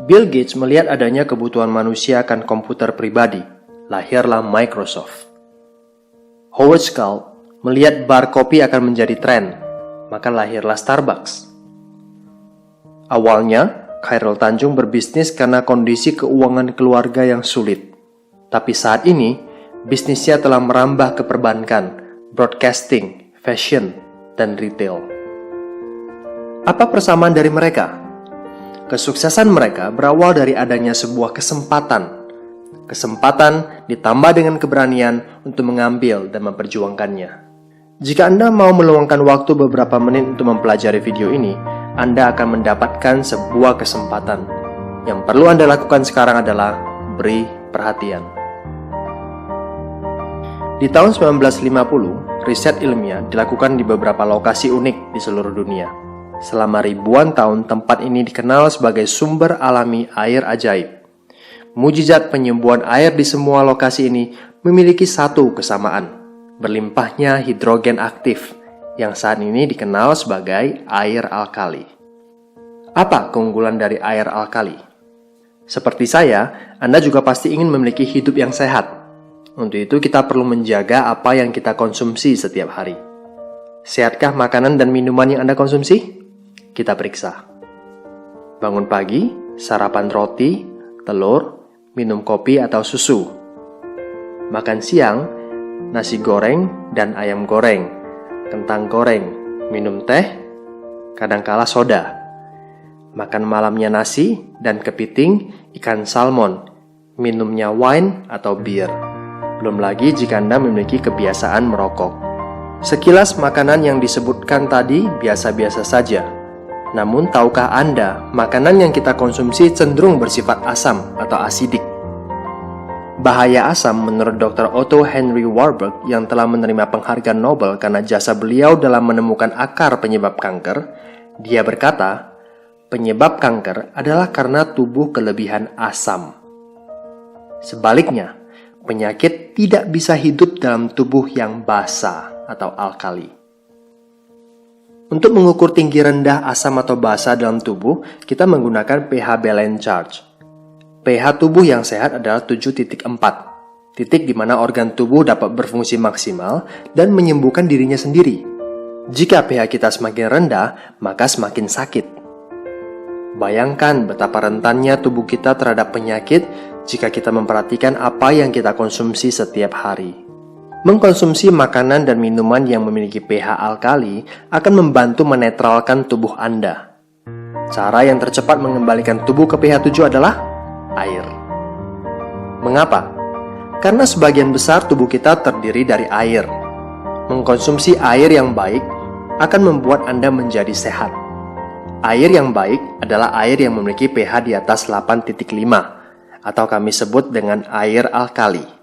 Bill Gates melihat adanya kebutuhan manusia akan komputer pribadi. Lahirlah Microsoft. Howard Schultz melihat bar kopi akan menjadi tren, maka lahirlah Starbucks. Awalnya, Khairul Tanjung berbisnis karena kondisi keuangan keluarga yang sulit. Tapi saat ini, bisnisnya telah merambah ke perbankan, broadcasting, fashion, dan retail. Apa persamaan dari mereka? Kesuksesan mereka berawal dari adanya sebuah kesempatan. Kesempatan ditambah dengan keberanian untuk mengambil dan memperjuangkannya. Jika Anda mau meluangkan waktu beberapa menit untuk mempelajari video ini, Anda akan mendapatkan sebuah kesempatan. Yang perlu Anda lakukan sekarang adalah beri perhatian. Di tahun 1950, riset ilmiah dilakukan di beberapa lokasi unik di seluruh dunia. Selama ribuan tahun, tempat ini dikenal sebagai sumber alami air ajaib. Mujizat penyembuhan air di semua lokasi ini memiliki satu kesamaan, berlimpahnya hidrogen aktif, yang saat ini dikenal sebagai air alkali. Apa keunggulan dari air alkali? Seperti saya, Anda juga pasti ingin memiliki hidup yang sehat. Untuk itu kita perlu menjaga apa yang kita konsumsi setiap hari. Sehatkah makanan dan minuman yang Anda konsumsi? Kita periksa. Bangun pagi, sarapan roti, telur, minum kopi atau susu. Makan siang, nasi goreng dan ayam goreng, kentang goreng, minum teh, kadangkala soda. Makan malamnya nasi dan kepiting, ikan salmon, minumnya wine atau bir. Belum lagi jika Anda memiliki kebiasaan merokok. Sekilas makanan yang disebutkan tadi biasa-biasa saja. Namun, tahukah Anda, makanan yang kita konsumsi cenderung bersifat asam atau asidik? Bahaya asam menurut Dr. Otto Henry Warburg yang telah menerima penghargaan Nobel karena jasa beliau dalam menemukan akar penyebab kanker, dia berkata, penyebab kanker adalah karena tubuh kelebihan asam. Sebaliknya, penyakit tidak bisa hidup dalam tubuh yang basa atau alkali. Untuk mengukur tinggi rendah asam atau basa dalam tubuh, kita menggunakan pH balance charge. pH tubuh yang sehat adalah 7.4, titik di mana organ tubuh dapat berfungsi maksimal dan menyembuhkan dirinya sendiri. Jika pH kita semakin rendah, maka semakin sakit. Bayangkan betapa rentannya tubuh kita terhadap penyakit jika kita memperhatikan apa yang kita konsumsi setiap hari. Mengkonsumsi makanan dan minuman yang memiliki pH alkali akan membantu menetralkan tubuh Anda. Cara yang tercepat mengembalikan tubuh ke pH 7 adalah air. Mengapa? Karena sebagian besar tubuh kita terdiri dari air. Mengkonsumsi air yang baik akan membuat Anda menjadi sehat. Air yang baik adalah air yang memiliki pH di atas 8.5 atau kami sebut dengan air alkali.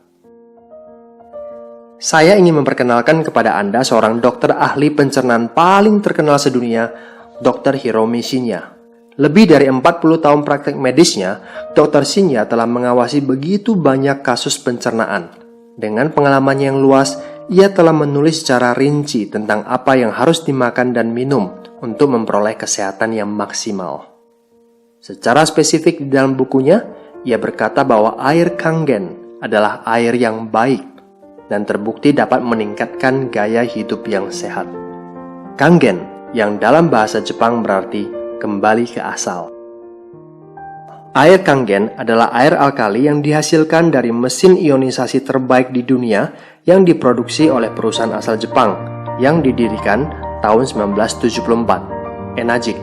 Saya ingin memperkenalkan kepada Anda seorang dokter ahli pencernaan paling terkenal sedunia, Dr. Hiromi Shinya. Lebih dari 40 tahun praktek medisnya, Dr. Shinya telah mengawasi begitu banyak kasus pencernaan. Dengan pengalamannya yang luas, ia telah menulis secara rinci tentang apa yang harus dimakan dan minum untuk memperoleh kesehatan yang maksimal. Secara spesifik di dalam bukunya, ia berkata bahwa air Kangen adalah air yang baik dan terbukti dapat meningkatkan gaya hidup yang sehat. Kangen, yang dalam bahasa Jepang berarti kembali ke asal. Air Kangen adalah air alkali yang dihasilkan dari mesin ionisasi terbaik di dunia yang diproduksi oleh perusahaan asal Jepang yang didirikan tahun 1974, Enagic.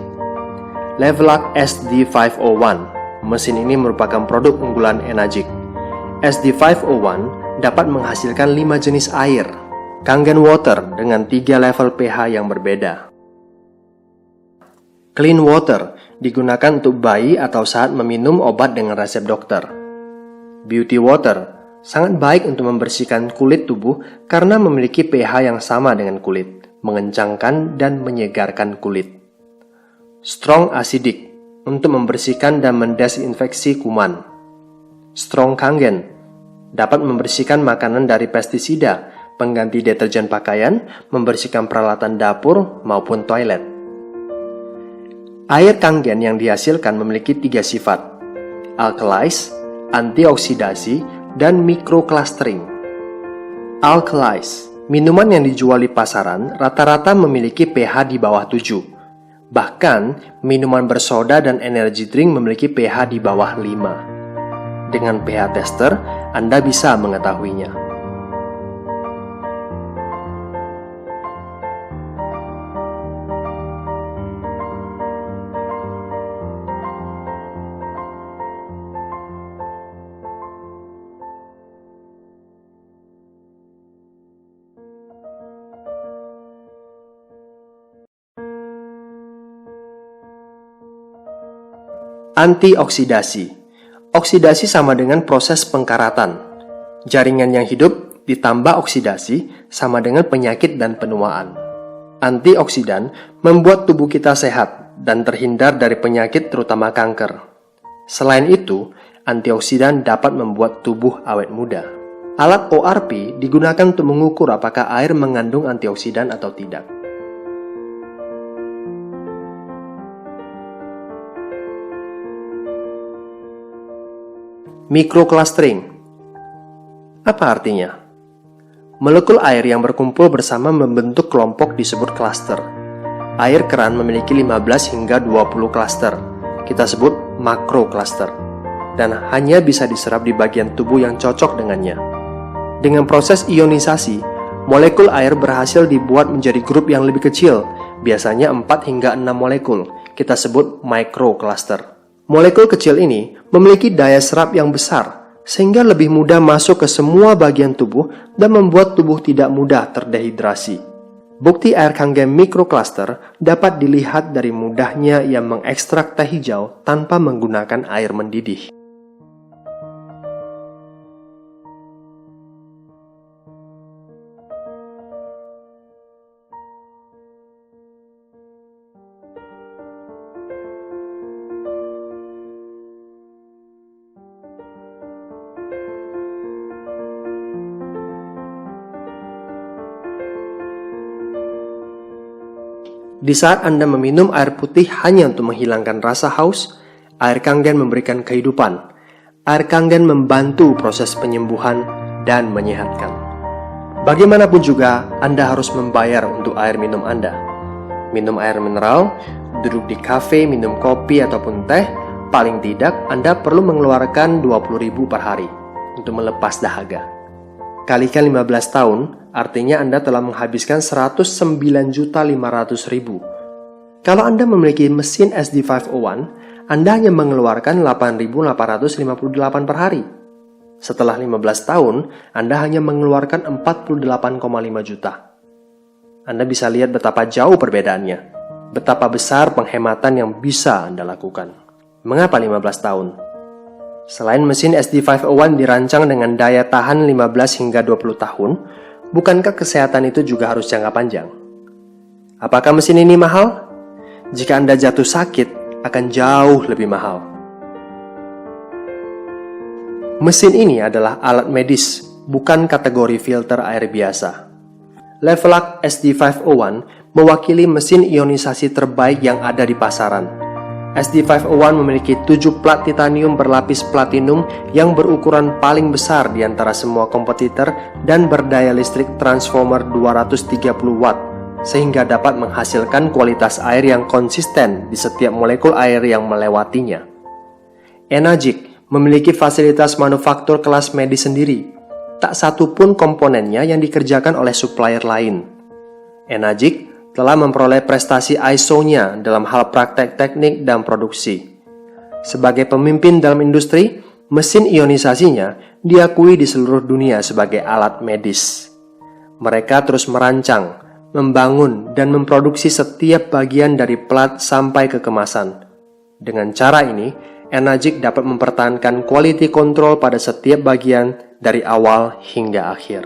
Levelac SD501, mesin ini merupakan produk unggulan Enagic. SD501 dapat menghasilkan 5 jenis air, Kangen Water dengan 3 level pH yang berbeda. Clean Water digunakan untuk bayi atau saat meminum obat dengan resep dokter. Beauty Water sangat baik untuk membersihkan kulit tubuh karena memiliki pH yang sama dengan kulit, mengencangkan dan menyegarkan kulit. Strong Acidic untuk membersihkan dan mendesinfeksi kuman. Strong Kangen dapat membersihkan makanan dari pestisida, pengganti deterjen pakaian, membersihkan peralatan dapur maupun toilet. Air Kangen yang dihasilkan memiliki 3 sifat, alkalis, antioksidasi, dan mikroclustering. Alkalis, minuman yang dijual di pasaran rata-rata memiliki pH di bawah 7. Bahkan, minuman bersoda dan energy drink memiliki pH di bawah 5. Dengan pH tester, Anda bisa mengetahuinya. Antioksidasi. Oksidasi sama dengan proses pengkaratan. Jaringan yang hidup ditambah oksidasi sama dengan penyakit dan penuaan. Antioksidan membuat tubuh kita sehat dan terhindar dari penyakit terutama kanker. Selain itu, antioksidan dapat membuat tubuh awet muda. Alat ORP digunakan untuk mengukur apakah air mengandung antioksidan atau tidak. Mikroclustering. Apa artinya? Molekul air yang berkumpul bersama membentuk kelompok disebut klaster. Air keran memiliki 15 hingga 20 klaster. Kita sebut makrokluster. Dan hanya bisa diserap di bagian tubuh yang cocok dengannya. Dengan proses ionisasi, molekul air berhasil dibuat menjadi grup yang lebih kecil, biasanya 4 hingga 6 molekul. Kita sebut mikrokluster. Molekul kecil ini memiliki daya serap yang besar, sehingga lebih mudah masuk ke semua bagian tubuh dan membuat tubuh tidak mudah terdehidrasi. Bukti air Kangen mikrokluster dapat dilihat dari mudahnya ia mengekstrak teh hijau tanpa menggunakan air mendidih. Di saat Anda meminum air putih hanya untuk menghilangkan rasa haus, air Kangen memberikan kehidupan. Air Kangen membantu proses penyembuhan dan menyehatkan. Bagaimanapun juga, Anda harus membayar untuk air minum Anda. Minum air mineral, duduk di kafe, minum kopi ataupun teh, paling tidak Anda perlu mengeluarkan 20.000 per hari untuk melepas dahaga. Kalikan 15 tahun, artinya Anda telah menghabiskan 109.500.000. Kalau Anda memiliki mesin SD501, Anda hanya mengeluarkan 8.858 per hari. Setelah 15 tahun, Anda hanya mengeluarkan 48,5 juta. Anda bisa lihat betapa jauh perbedaannya. Betapa besar penghematan yang bisa Anda lakukan. Mengapa 15 tahun? Selain mesin SD501 dirancang dengan daya tahan 15 hingga 20 tahun, bukankah kesehatan itu juga harus jangka panjang? Apakah mesin ini mahal? Jika Anda jatuh sakit, akan jauh lebih mahal. Mesin ini adalah alat medis, bukan kategori filter air biasa. Levelac SD501 mewakili mesin ionisasi terbaik yang ada di pasaran. SD501 memiliki 7 plat titanium berlapis platinum yang berukuran paling besar di antara semua kompetitor dan berdaya listrik transformer 230 watt, sehingga dapat menghasilkan kualitas air yang konsisten di setiap molekul air yang melewatinya. Enagic memiliki fasilitas manufaktur kelas medis sendiri. Tak satu pun komponennya yang dikerjakan oleh supplier lain. Enagic telah memperoleh prestasi ISO-nya dalam hal praktek teknik dan produksi. Sebagai pemimpin dalam industri, mesin ionisasinya diakui di seluruh dunia sebagai alat medis. Mereka terus merancang, membangun, dan memproduksi setiap bagian dari plat sampai ke kemasan. Dengan cara ini, Enagic dapat mempertahankan quality control pada setiap bagian dari awal hingga akhir.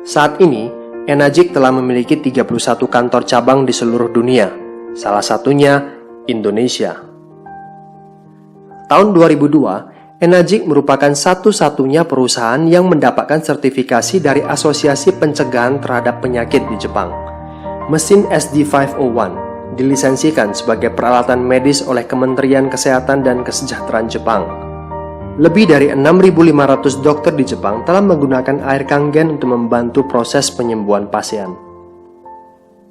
Saat ini, Enagic telah memiliki 31 kantor cabang di seluruh dunia, salah satunya Indonesia. Tahun 2002, Enagic merupakan satu-satunya perusahaan yang mendapatkan sertifikasi dari Asosiasi Pencegahan Terhadap Penyakit di Jepang. Mesin SD501 dilisensikan sebagai peralatan medis oleh Kementerian Kesehatan dan Kesejahteraan Jepang. Lebih dari 6.500 dokter di Jepang telah menggunakan air Kangen untuk membantu proses penyembuhan pasien.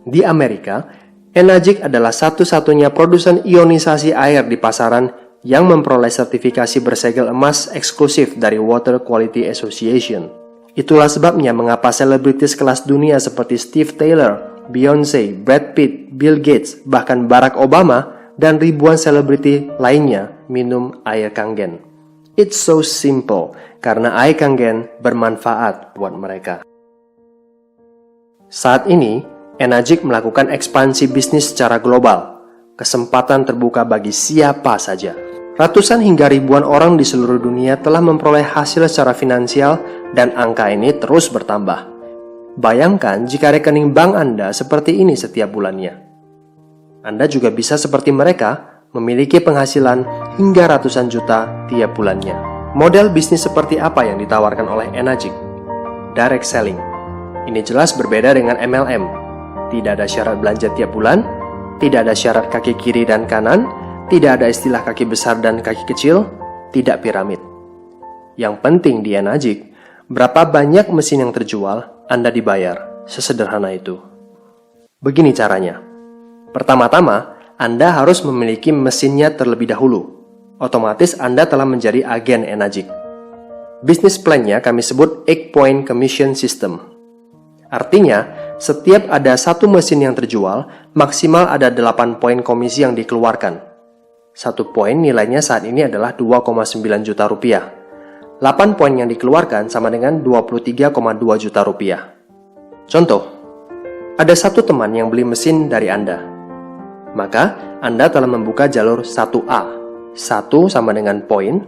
Di Amerika, Enagic adalah satu-satunya produsen ionisasi air di pasaran yang memperoleh sertifikasi bersegel emas eksklusif dari Water Quality Association. Itulah sebabnya mengapa selebritis kelas dunia seperti Steve Taylor, Beyoncé, Brad Pitt, Bill Gates, bahkan Barack Obama, dan ribuan selebriti lainnya minum air Kangen. It's so simple, karena air Kangen bermanfaat buat mereka. Saat ini, Enagic melakukan ekspansi bisnis secara global. Kesempatan terbuka bagi siapa saja. Ratusan hingga ribuan orang di seluruh dunia telah memperoleh hasil secara finansial dan angka ini terus bertambah. Bayangkan jika rekening bank Anda seperti ini setiap bulannya. Anda juga bisa seperti mereka, memiliki penghasilan hingga ratusan juta tiap bulannya. Model bisnis seperti apa yang ditawarkan oleh Enagic? Direct selling. Ini jelas berbeda dengan MLM. Tidak ada syarat belanja tiap bulan, tidak ada syarat kaki kiri dan kanan, tidak ada istilah kaki besar dan kaki kecil, tidak piramid. Yang penting di Enagic, berapa banyak mesin yang terjual, Anda dibayar. Sesederhana itu. Begini caranya. Pertama-tama, Anda harus memiliki mesinnya terlebih dahulu. Otomatis Anda telah menjadi agen Enagic. Bisnis plan-nya kami sebut 8-point commission system. Artinya, setiap ada satu mesin yang terjual, maksimal ada 8 poin komisi yang dikeluarkan. Satu poin nilainya saat ini adalah 2,9 juta rupiah. 8 poin yang dikeluarkan sama dengan 23,2 juta rupiah. Contoh, ada satu teman yang beli mesin dari Anda. Maka, Anda telah membuka jalur 1A. 1 sama dengan poin,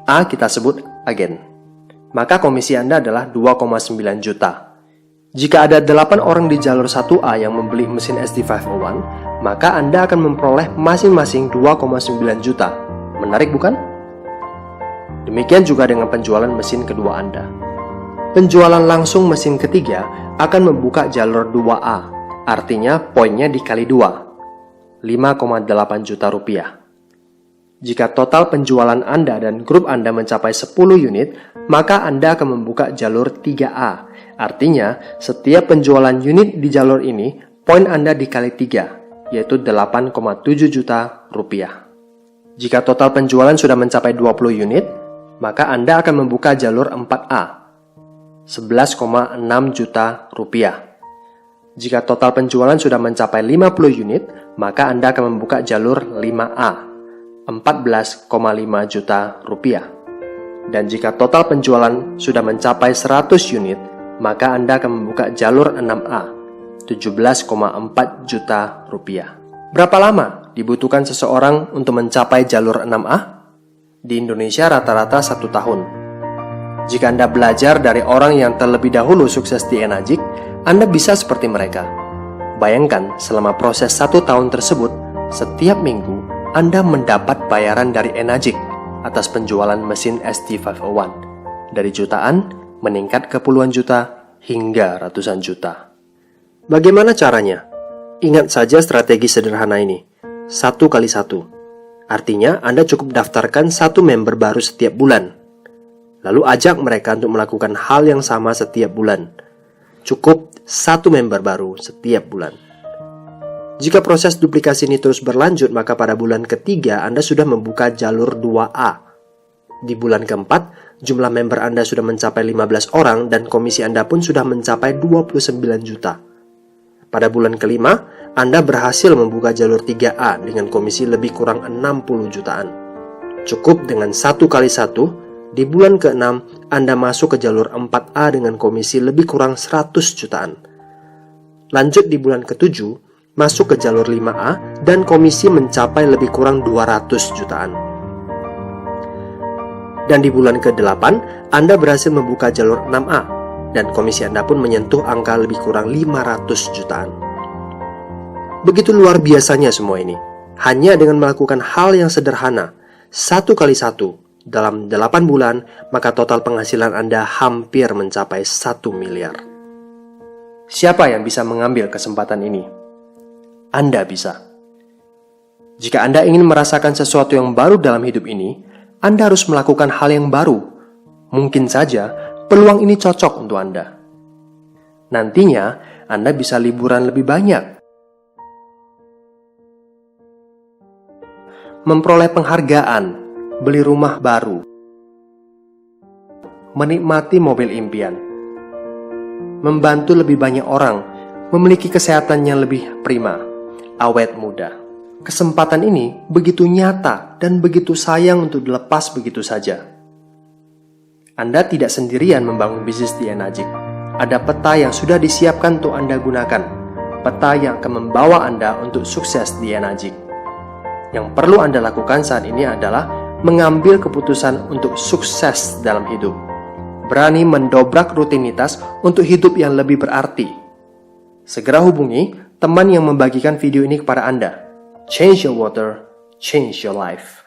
A kita sebut agen. Maka komisi Anda adalah 2,9 juta. Jika ada 8 orang di jalur 1A yang membeli mesin SD501, maka Anda akan memperoleh masing-masing 2,9 juta. Menarik bukan? Demikian juga dengan penjualan mesin kedua Anda. Penjualan langsung mesin ketiga akan membuka jalur 2A, artinya poinnya dikali 2. 5,8 juta rupiah. Jika total penjualan Anda dan grup Anda mencapai 10 unit, maka Anda akan membuka jalur 3A. Artinya, setiap penjualan unit di jalur ini, poin Anda dikali 3, yaitu 8,7 juta rupiah. Jika total penjualan sudah mencapai 20 unit, maka Anda akan membuka jalur 4A, 11,6 juta rupiah. Jika total penjualan sudah mencapai 50 unit, maka Anda akan membuka jalur 5A, 14,5 juta rupiah. Dan jika total penjualan sudah mencapai 100 unit, maka Anda akan membuka jalur 6A, 17,4 juta rupiah. Berapa lama dibutuhkan seseorang untuk mencapai jalur 6A? Di Indonesia rata-rata 1 tahun. Jika Anda belajar dari orang yang terlebih dahulu sukses di Enagic, Anda bisa seperti mereka. Bayangkan selama proses 1 tahun tersebut, setiap minggu Anda mendapat bayaran dari Enagic atas penjualan mesin SD501. Dari jutaan, meningkat ke puluhan juta, hingga ratusan juta. Bagaimana caranya? Ingat saja strategi sederhana ini. 1 kali 1. Artinya, Anda cukup daftarkan 1 member baru setiap bulan. Lalu ajak mereka untuk melakukan hal yang sama setiap bulan. Cukup 1 member baru setiap bulan. Jika proses duplikasi ini terus berlanjut, maka pada bulan ketiga Anda sudah membuka jalur 2A. Di bulan keempat, jumlah member Anda sudah mencapai 15 orang dan komisi Anda pun sudah mencapai 29 juta. Pada bulan kelima, Anda berhasil membuka jalur 3A dengan komisi lebih kurang 60 jutaan. Cukup dengan 1 kali 1, di bulan ke-6, Anda masuk ke jalur 4A dengan komisi lebih kurang 100 jutaan. Lanjut di bulan ke-7, masuk ke jalur 5A dan komisi mencapai lebih kurang 200 jutaan. Dan di bulan ke-8, Anda berhasil membuka jalur 6A dan komisi Anda pun menyentuh angka lebih kurang 500 jutaan. Begitu luar biasanya semua ini. Hanya dengan melakukan hal yang sederhana, 1 kali 1, dalam 8 bulan, maka total penghasilan Anda hampir mencapai 1 miliar. Siapa yang bisa mengambil kesempatan ini? Anda bisa. Jika Anda ingin merasakan sesuatu yang baru dalam hidup ini, Anda harus melakukan hal yang baru. Mungkin saja peluang ini cocok untuk Anda. Nantinya, Anda bisa liburan lebih banyak, memperoleh penghargaan, beli rumah baru, menikmati mobil impian, membantu lebih banyak orang, memiliki kesehatan yang lebih prima, awet muda. Kesempatan ini begitu nyata dan begitu sayang untuk dilepas begitu saja. Anda tidak sendirian membangun bisnis di Enagic. Ada peta yang sudah disiapkan untuk Anda gunakan. Peta yang akan membawa Anda untuk sukses di Enagic. Yang perlu Anda lakukan saat ini adalah mengambil keputusan untuk sukses dalam hidup. Berani mendobrak rutinitas untuk hidup yang lebih berarti. Segera hubungi teman yang membagikan video ini kepada Anda. Change your water, change your life.